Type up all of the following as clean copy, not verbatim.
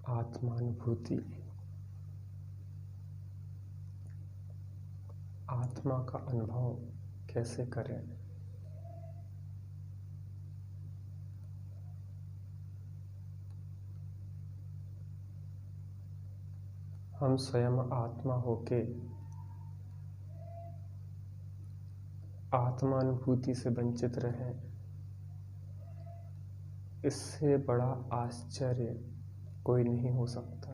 आत्मानुभूति। आत्मा का अनुभव कैसे करें? हम स्वयं आत्मा होके आत्मानुभूति से वंचित रहें, इससे बड़ा आश्चर्य कोई नहीं हो सकता।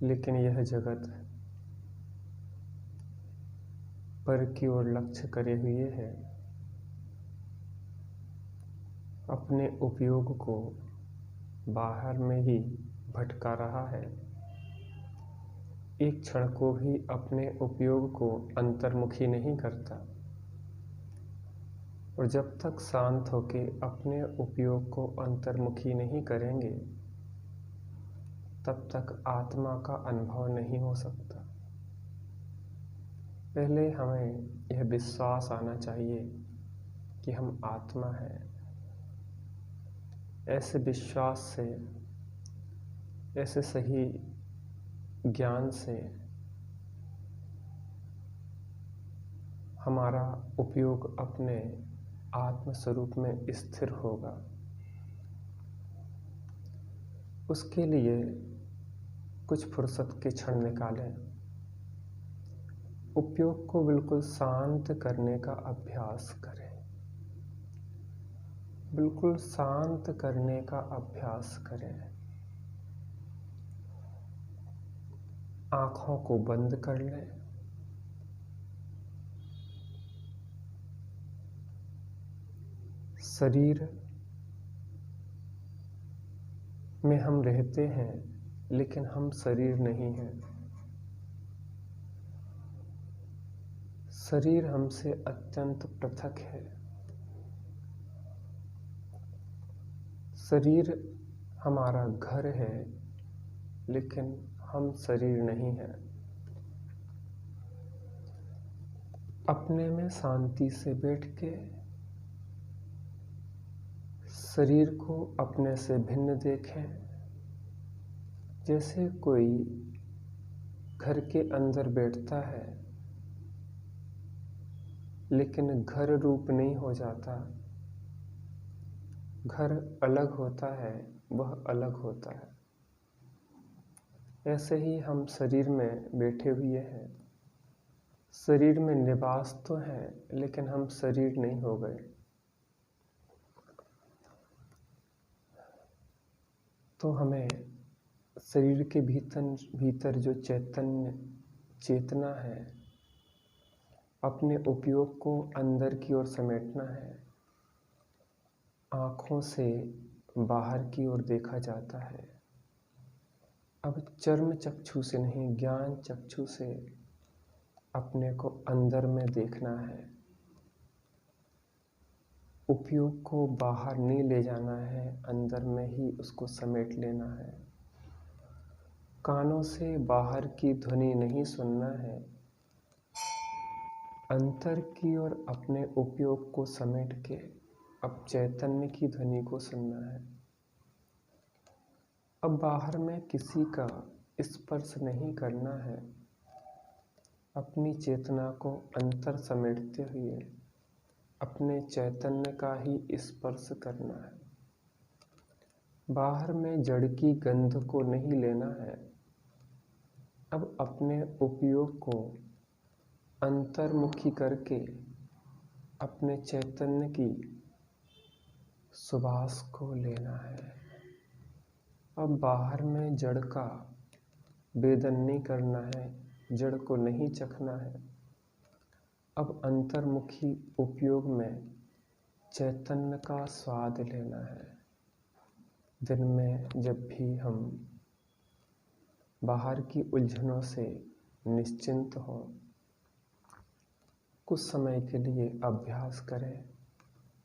लेकिन यह जगत पर की ओर लक्ष्य करे हुए है, अपने उपयोग को बाहर में ही भटका रहा है। एक क्षण को भी अपने उपयोग को अंतर्मुखी नहीं करता, और जब तक शांत होके अपने उपयोग को अंतर्मुखी नहीं करेंगे, तब तक आत्मा का अनुभव नहीं हो सकता। पहले हमें यह विश्वास आना चाहिए कि हम आत्मा हैं। ऐसे विश्वास से, ऐसे सही ज्ञान से हमारा उपयोग अपने आत्म स्वरूप में स्थिर होगा। उसके लिए कुछ फुर्सत के क्षण निकालें। उपयोग को बिल्कुल शांत करने का अभ्यास करें। बिल्कुल शांत करने का अभ्यास करें। आँखों को बंद कर लें। शरीर में हम रहते हैं, लेकिन हम शरीर नहीं हैं। शरीर हमसे अत्यंत पृथक है। शरीर हमारा घर है, लेकिन हम शरीर नहीं हैं। अपने में शांति से बैठ के शरीर को अपने से भिन्न देखें। जैसे कोई घर के अंदर बैठता है, लेकिन घर रूप नहीं हो जाता। घर अलग होता है, वह अलग होता है। ऐसे ही हम शरीर में बैठे हुए हैं। शरीर में निवास तो है, लेकिन हम शरीर नहीं हो गए। तो हमें शरीर के भीतर जो चेतना है, अपने उपयोग को अंदर की ओर समेटना है। आँखों से बाहर की ओर देखा जाता है। अब चर्म चक्षु से नहीं, ज्ञान चक्षु से अपने को अंदर में देखना है। उपयोग को बाहर नहीं ले जाना है, अंदर में ही उसको समेट लेना है। कानों से बाहर की ध्वनि नहीं सुनना है, अंतर की ओर अपने उपयोग को समेट के अब चैतन्य की ध्वनि को सुनना है। अब बाहर में किसी का स्पर्श नहीं करना है। अपनी चेतना को अंतर समेटते हुए अपने चैतन्य का ही स्पर्श करना है। बाहर में जड़ की गंध को नहीं लेना है। अब अपने उपयोग को अंतर्मुखी करके अपने चैतन्य की सुवास को लेना है। अब बाहर में जड़ का वेदन नहीं करना है, जड़ को नहीं चखना है। अब अंतर्मुखी उपयोग में चैतन्य का स्वाद लेना है। दिन में जब भी हम बाहर की उलझनों से निश्चिंत हों, कुछ समय के लिए अभ्यास करें।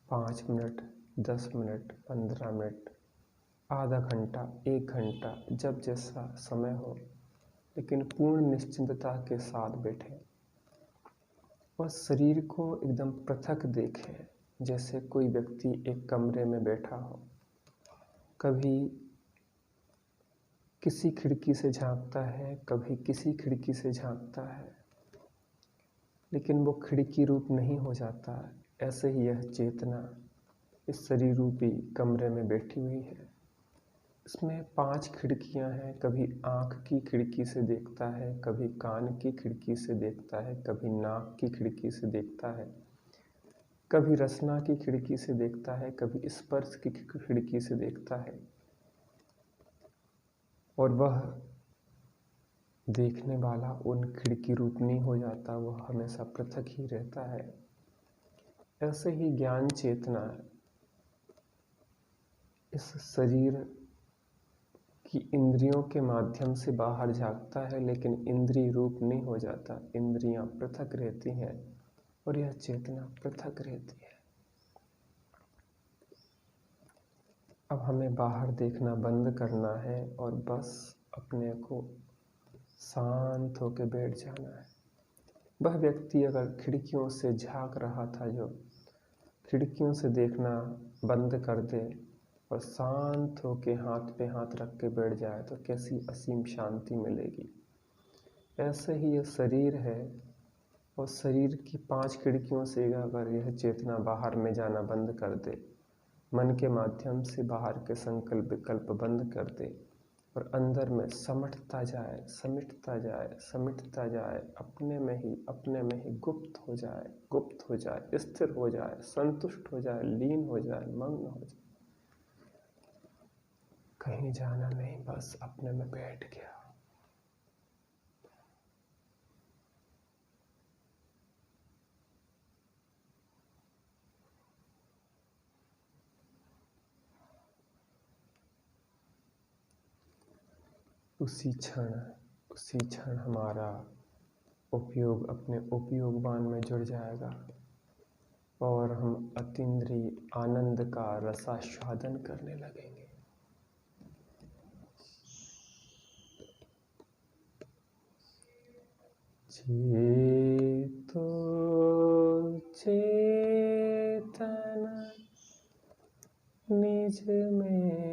5 मिनट, 10 मिनट, 15 मिनट, आधा घंटा, 1 घंटा, जब जैसा समय हो, लेकिन पूर्ण निश्चिंतता के साथ बैठें और शरीर को एकदम पृथक देखें। जैसे कोई व्यक्ति एक कमरे में बैठा हो। कभी किसी खिड़की से झांकता है, कभी किसी खिड़की से झांकता है, लेकिन वो खिड़की रूप नहीं हो जाता। ऐसे ही यह चेतना इस शरीर रूपी कमरे में बैठी हुई है। इसमें 5 खिड़कियां हैं। कभी आँख की खिड़की से देखता है, कभी कान की खिड़की से देखता है, कभी नाक की खिड़की से देखता है, कभी रसना की खिड़की से देखता है, कभी स्पर्श की खिड़की से देखता है। और वह देखने वाला उन खिड़की रूप नहीं हो जाता, वह हमेशा पृथक ही रहता है। ऐसे ही ज्ञान चेतना इस शरीर कि इंद्रियों के माध्यम से बाहर झांकता है, लेकिन इंद्रिय रूप नहीं हो जाता। इंद्रियां पृथक रहती हैं और यह चेतना पृथक रहती है। अब हमें बाहर देखना बंद करना है और बस अपने को शांत होकर बैठ जाना है। वह व्यक्ति अगर खिड़कियों से झांक रहा था, जो खिड़कियों से देखना बंद कर दे और शांत होके हाथ पे हाथ रख के बैठ जाए तो कैसी असीम शांति मिलेगी। ऐसे ही यह शरीर है और शरीर की 5 खिड़कियों से अगर यह चेतना बाहर में जाना बंद कर दे, मन के माध्यम से बाहर के संकल्प विकल्प बंद कर दे और अंदर में समिटता जाए, समिटता जाए, समिटता जाए, अपने में ही गुप्त हो जाए, स्थिर हो जाए, संतुष्ट हो जाए, लीन हो जाए, मग्न हो जाए, कहीं जाना नहीं, बस अपने में बैठ गया। उसी क्षण हमारा उपयोग अपने उपयोगवान में जुड़ जाएगा और हम अतीन्द्रिय आनंद का रसास्वादन करने लगेंगे। चेतो चेतन निज में